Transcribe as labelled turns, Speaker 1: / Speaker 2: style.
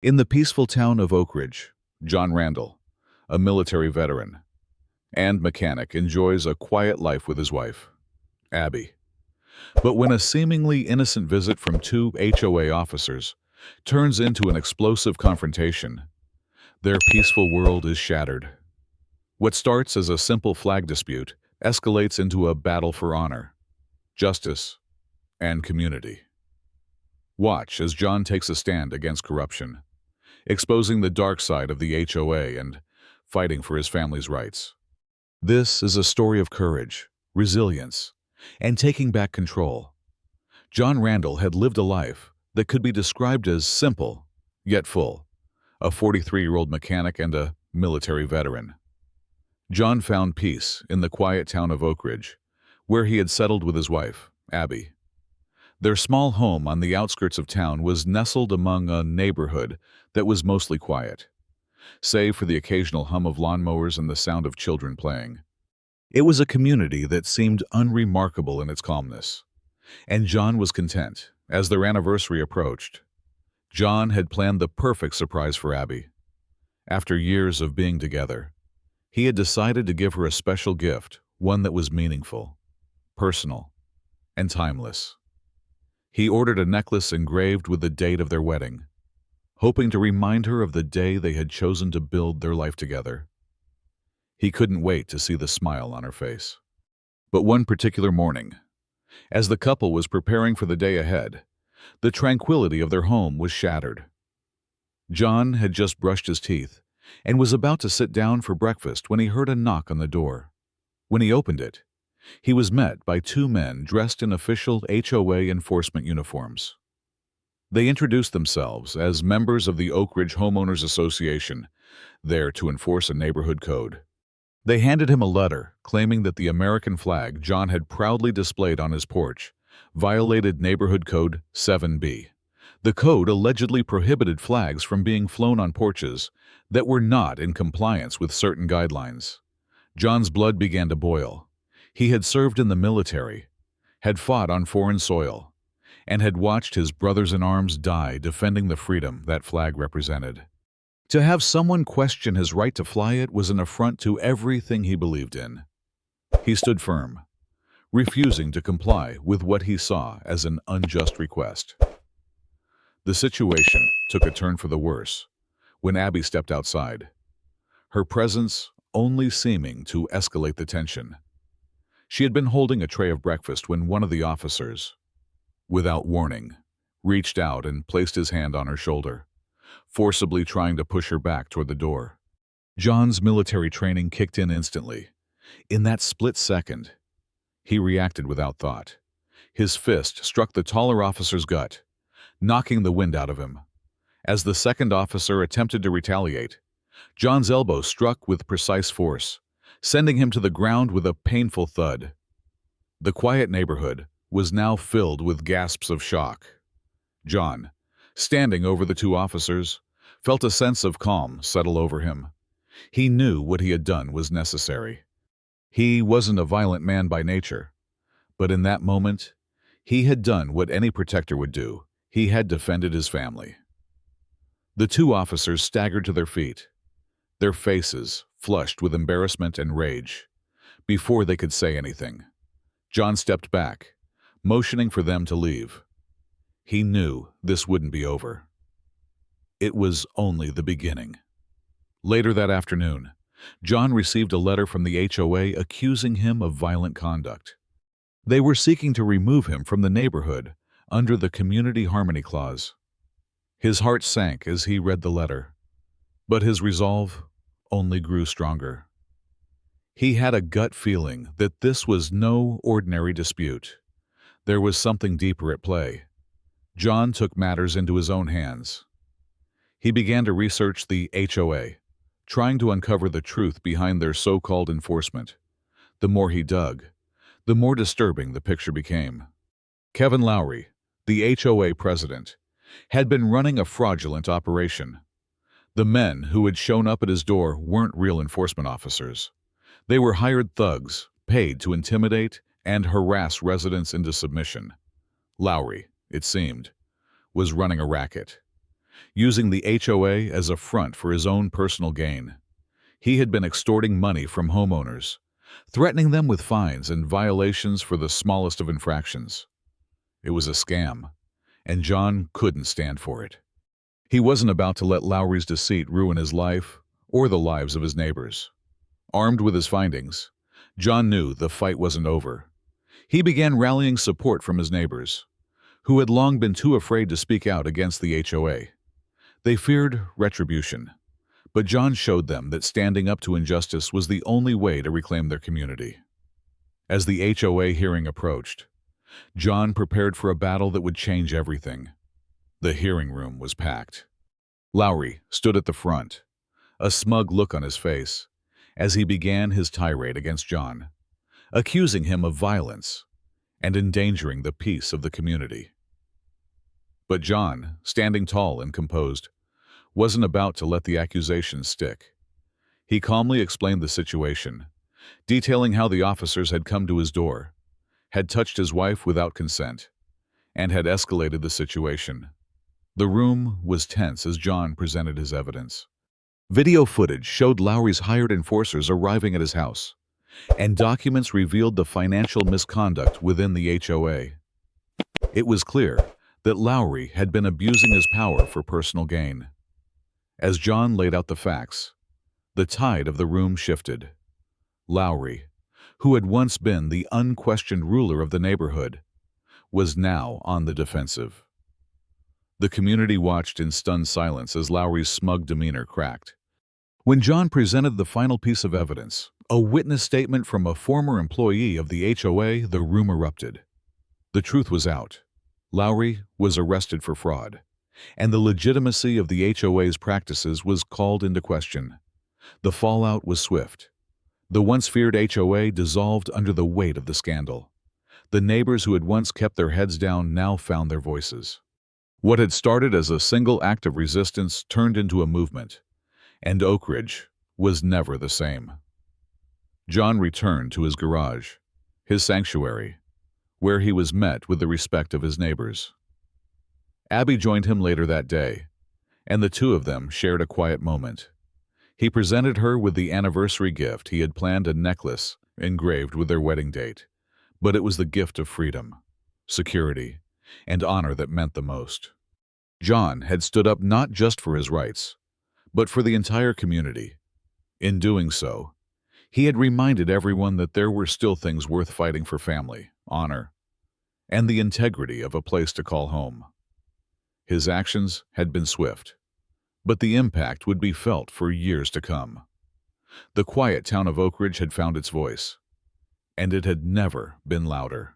Speaker 1: In the peaceful town of Oakridge, John Randall, a military veteran and mechanic, enjoys a quiet life with his wife, Abby. But when a seemingly innocent visit from two HOA officers turns into an explosive confrontation, their peaceful world is shattered. What starts as a simple flag dispute escalates into a battle for honor, justice, and community. Watch as John takes a stand against corruption, exposing the dark side of the HOA and fighting for his family's rights. This is a story of courage, resilience, and taking back control. John Randall had lived a life that could be described as simple, yet full, a 43-year-old mechanic and a military veteran. John found peace in the quiet town of Oakridge, where he had settled with his wife, Abby. Their small home on the outskirts of town was nestled among a neighborhood that was mostly quiet, save for the occasional hum of lawnmowers and the sound of children playing. It was a community that seemed unremarkable in its calmness, and John was content as their anniversary approached. John had planned the perfect surprise for Abby. After years of being together, he had decided to give her a special gift, one that was meaningful, personal, and timeless. He ordered a necklace engraved with the date of their wedding, hoping to remind her of the day they had chosen to build their life together. He couldn't wait to see the smile on her face. But one particular morning, as the couple was preparing for the day ahead, the tranquility of their home was shattered. John had just brushed his teeth and was about to sit down for breakfast when he heard a knock on the door. When he opened it, he was met by two men dressed in official HOA enforcement uniforms. They introduced themselves as members of the Oakridge Homeowners Association, there to enforce a neighborhood code. They handed him a letter claiming that the American flag John had proudly displayed on his porch violated Neighborhood Code 7B. The code allegedly prohibited flags from being flown on porches that were not in compliance with certain guidelines. John's blood began to boil. He had served in the military, had fought on foreign soil, and had watched his brothers-in-arms die defending the freedom that flag represented. To have someone question his right to fly it was an affront to everything he believed in. He stood firm, refusing to comply with what he saw as an unjust request. The situation took a turn for the worse when Abby stepped outside, her presence only seeming to escalate the tension. She had been holding a tray of breakfast when one of the officers, without warning, reached out and placed his hand on her shoulder, forcibly trying to push her back toward the door. John's military training kicked in instantly. In that split second, he reacted without thought. His fist struck the taller officer's gut, knocking the wind out of him. As the second officer attempted to retaliate, John's elbow struck with precise force, sending him to the ground with a painful thud. The quiet neighborhood was now filled with gasps of shock. John, standing over the two officers, felt a sense of calm settle over him. He knew what he had done was necessary. He wasn't a violent man by nature, but in that moment, he had done what any protector would do. He had defended his family. The two officers staggered to their feet, their faces flushed with embarrassment and rage. Before they could say anything, John stepped back, motioning for them to leave. He knew this wouldn't be over. It was only the beginning. Later that afternoon, John received a letter from the HOA accusing him of violent conduct. They were seeking to remove him from the neighborhood under the Community Harmony Clause. His heart sank as he read the letter, but his resolve only grew stronger. He had a gut feeling that this was no ordinary dispute. There was something deeper at play. John took matters into his own hands. He began to research the HOA, trying to uncover the truth behind their so-called enforcement. The more he dug, the more disturbing the picture became. Kevin Lowry, the HOA president, had been running a fraudulent operation. The men who had shown up at his door weren't real enforcement officers. They were hired thugs, paid to intimidate and harass residents into submission. Lowry, it seemed, was running a racket. using the HOA as a front for his own personal gain. He had been extorting money from homeowners, threatening them with fines and violations for the smallest of infractions. It was a scam, and John couldn't stand for it. He wasn't about to let Lowry's deceit ruin his life or the lives of his neighbors. Armed with his findings, John knew the fight wasn't over. He began rallying support from his neighbors, who had long been too afraid to speak out against the HOA. They feared retribution, but John showed them that standing up to injustice was the only way to reclaim their community. As the HOA hearing approached, John prepared for a battle that would change everything. The hearing room was packed. Lowry stood at the front, a smug look on his face, as he began his tirade against John, accusing him of violence and endangering the peace of the community. But John, standing tall and composed, wasn't about to let the accusations stick. He calmly explained the situation, detailing how the officers had come to his door, had touched his wife without consent, and had escalated the situation. The room was tense as John presented his evidence. Video footage showed Lowry's hired enforcers arriving at his house, and documents revealed the financial misconduct within the HOA. It was clear that Lowry had been abusing his power for personal gain. As John laid out the facts, the tide of the room shifted. Lowry, who had once been the unquestioned ruler of the neighborhood, was now on the defensive. The community watched in stunned silence as Lowry's smug demeanor cracked. When John presented the final piece of evidence, a witness statement from a former employee of the HOA, the room erupted. The truth was out. Lowry was arrested for fraud, and the legitimacy of the HOA's practices was called into question. The fallout was swift. The once feared HOA dissolved under the weight of the scandal. The neighbors who had once kept their heads down now found their voices. What had started as a single act of resistance turned into a movement, and Oakridge was never the same. John returned to his garage, his sanctuary, where he was met with the respect of his neighbors. Abby joined him later that day, and the two of them shared a quiet moment. He presented her with the anniversary gift. He had planned a necklace engraved with their wedding date, but it was the gift of freedom, security, and honor that meant the most. John had stood up not just for his rights, but for the entire community. In doing so, he had reminded everyone that there were still things worth fighting for: family, honor, and the integrity of a place to call home. His actions had been swift, but the impact would be felt for years to come. The quiet town of Oakridge had found its voice, and it had never been louder.